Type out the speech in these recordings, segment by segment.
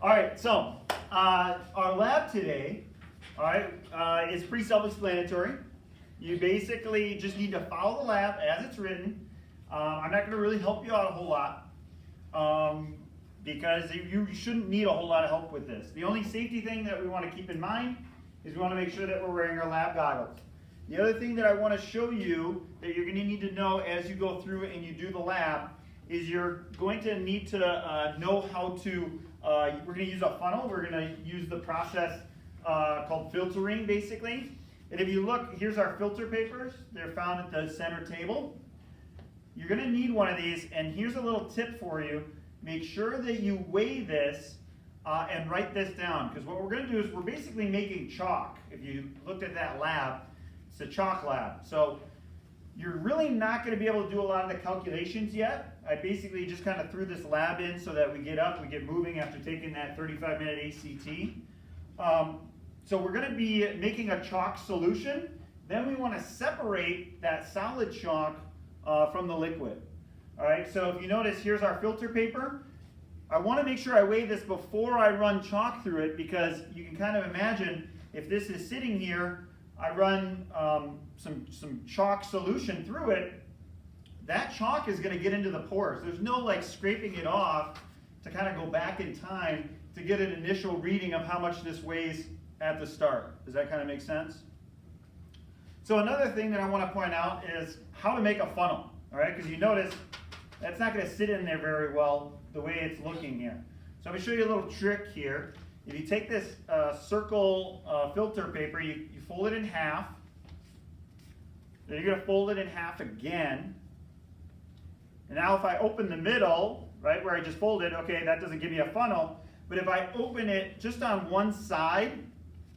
All right, so our lab today, all right, is pretty self-explanatory. You basically just need to follow the lab as it's written. I'm not going to really help you out a whole lot because you shouldn't need a whole lot of help with this. The only safety thing that we want to keep in mind is we want to make sure that we're wearing our lab goggles. The other thing that I want to show you that you're going to need to know as you go through and you do the lab is you're going to need to know how to, we're going to use a funnel. We're going to use the process called filtering basically. And if you look, here's our filter papers. They're found at the center table. You're going to need one of these, and here's a little tip for you. Make sure that you weigh this and write this down, because what we're going to do is we're basically making chalk. If you looked at that lab, it's a chalk lab. So you're really not going to be able to do a lot of the calculations yet. I basically just kind of threw this lab in so that we get moving after taking that 35-minute ACT. So we're going to be making a chalk solution. Then we want to separate that solid chalk from the liquid. All right, so if you notice, here's our filter paper. I want to make sure I weigh this before I run chalk through it, because you can kind of imagine if this is sitting here, I run some chalk solution through it, that chalk is going to get into the pores. There's no like scraping it off to kind of go back in time to get an initial reading of how much this weighs at the start. Does that kind of make sense? So another thing that I want to point out is how to make a funnel. All right, because you notice that's not going to sit in there very well the way it's looking here. So I'm going to show you a little trick here. If you take this circle filter paper, you fold it in half. Then you're going to fold it in half again. And now if I open the middle, right where I just folded, okay, that doesn't give me a funnel. But if I open it just on one side,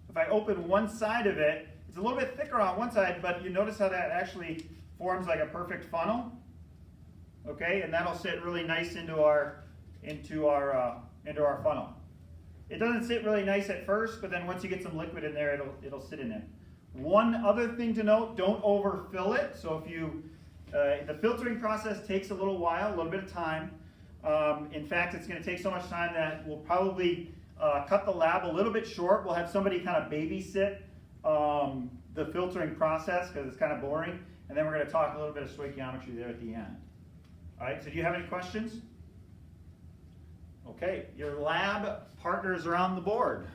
if I open one side of it, it's a little bit thicker on one side, but you notice how that actually forms like a perfect funnel. Okay, and that'll sit really nice into our funnel. It doesn't sit really nice at first, but then once you get some liquid in there, it'll sit in it. One other thing to note: don't overfill it. So if you the filtering process takes a little while, a little bit of time. In fact, it's going to take so much time that we'll probably cut the lab a little bit short. We'll have somebody kind of babysit the filtering process because it's kind of boring, and then we're going to talk a little bit of stoichiometry there at the end. All right, so do you have any questions? Okay, your lab partners are on the board.